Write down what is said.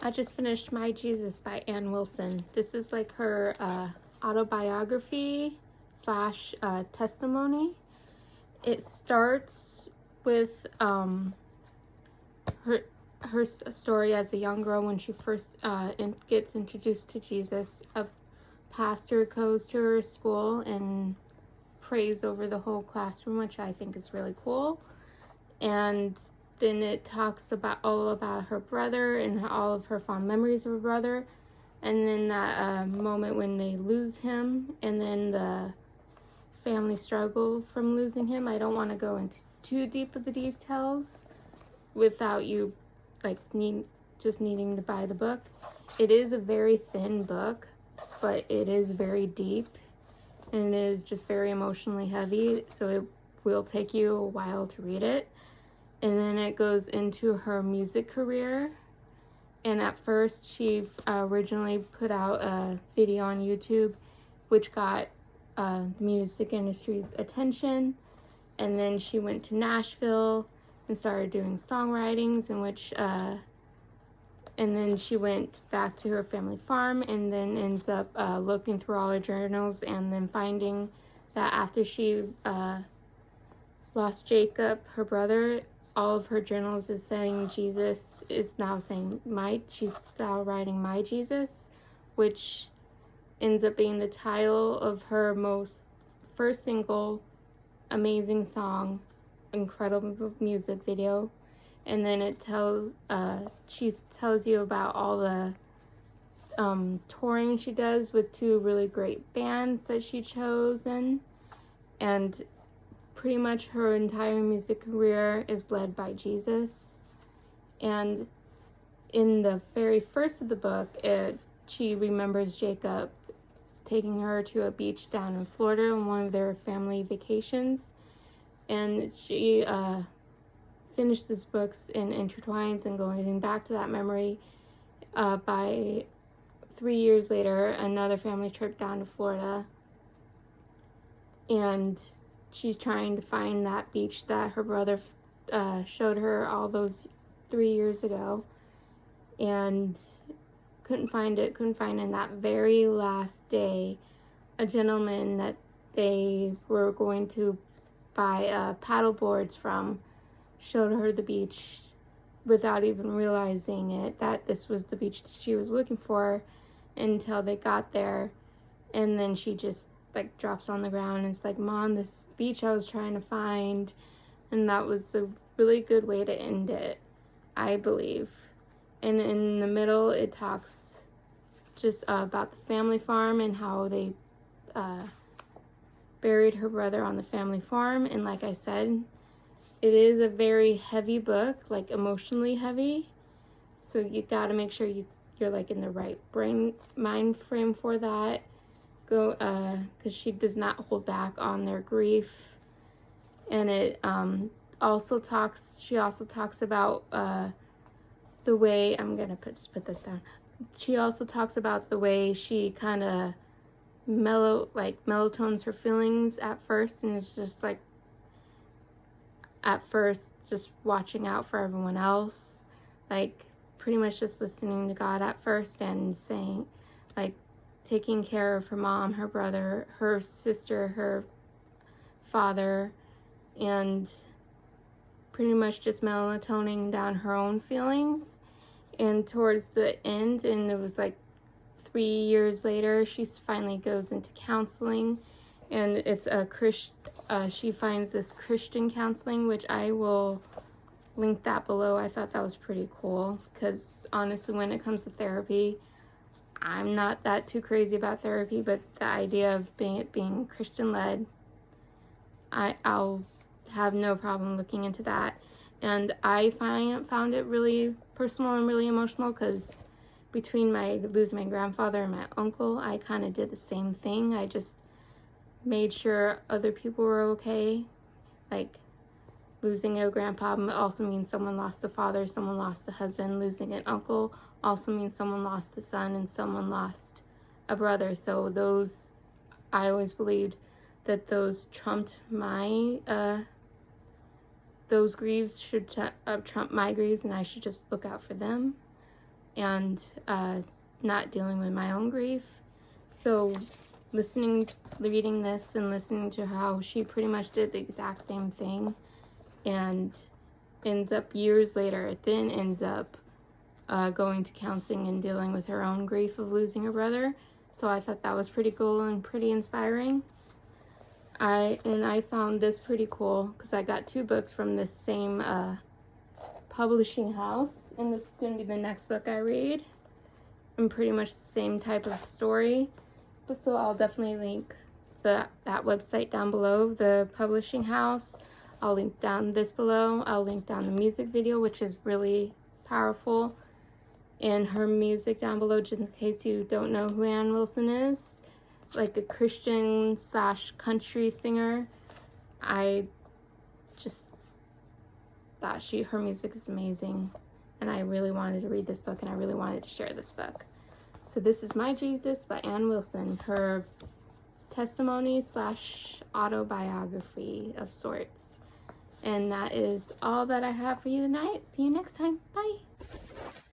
I just finished My Jesus by Ann Wilson. This is like her autobiography slash testimony. It starts with her story as a young girl when she first gets introduced to Jesus. A pastor goes to her school and prays over the whole classroom, which I think is really cool. And then it talks all about her brother and all of her fond memories of her brother. And then that moment when they lose him, and then the family struggle from losing him. I don't want to go into too deep of the details without you just needing to buy the book. It is a very thin book, but it is very deep, and it is just very emotionally heavy, so it will take you a while to read it. And then it goes into her music career. And at first, she originally put out a video on YouTube, which got the music industry's attention. And then she went to Nashville and started doing songwritings, and then she went back to her family farm, and then ends up looking through all her journals, and then finding that after she lost Jacob, her brother, all of her journals is saying Jesus is now saying she's now writing My Jesus, which ends up being the title of her first single, amazing song, incredible music video. And then it she tells you about all the touring she does with two really great bands that she chosen, and pretty much her entire music career is led by Jesus. And in the very first of the book, she remembers Jacob taking her to a beach down in Florida on one of their family vacations. And she finishes books and intertwines and going back to that memory by 3 years later, another family trip down to Florida. And she's trying to find that beach that her brother showed her all those 3 years ago, and couldn't find it. And that very last day, a gentleman that they were going to buy paddle boards from showed her the beach without even realizing that this was the beach that she was looking for, until they got there. And then she just drops on the ground and it's like, Mom, this beach I was trying to find. And that was a really good way to end it, I believe. And in the middle, it talks just about the family farm and how they buried her brother on the family farm. And like I said, it is a very heavy book, emotionally heavy. So you got to make sure you're in the right mind frame for that. Because she does not hold back on their grief. And it also talks about the way, I'm gonna put this down. She also talks about the way she kind of mellow-tones her feelings at first, and it's just at first just watching out for everyone else, pretty much just listening to God at first, and saying taking care of her mom, her brother, her sister, her father, and pretty much just melatoning down her own feelings. And towards the end, and it was 3 years later, she finally goes into counseling, and it's she finds this Christian counseling, which I will link that below. I thought that was pretty cool, because honestly, when it comes to therapy, I'm not that too crazy about therapy, but the idea of being Christian-led, I'll have no problem looking into that. And I found it really personal and really emotional, because between losing my grandfather and my uncle, I kind of did the same thing. I just made sure other people were okay. Losing a grandpa also means someone lost a father, someone lost a husband. Losing an uncle also means someone lost a son, and someone lost a brother. So I always believed that those trumped those griefs should trump my griefs, and I should just look out for them. and not dealing with my own grief. So reading this and listening to how she pretty much did the exact same thing, and ends up years later, then ends up going to counseling and dealing with her own grief of losing her brother. So I thought that was pretty cool and pretty inspiring. I found this pretty cool because I got 2 books from this same publishing house, and this is going to be the next book I read, and pretty much the same type of story. But so I'll definitely link that website down below, the publishing house. I'll link down this below. I'll link down the music video, which is really powerful, and her music down below, just in case you don't know who Ann Wilson is, like a Christian / country singer. I just thought her music is amazing, and I really wanted to read this book, and I really wanted to share this book. So this is My Jesus by Ann Wilson, her testimony / autobiography of sorts. And that is all that I have for you tonight. See you next time. Bye.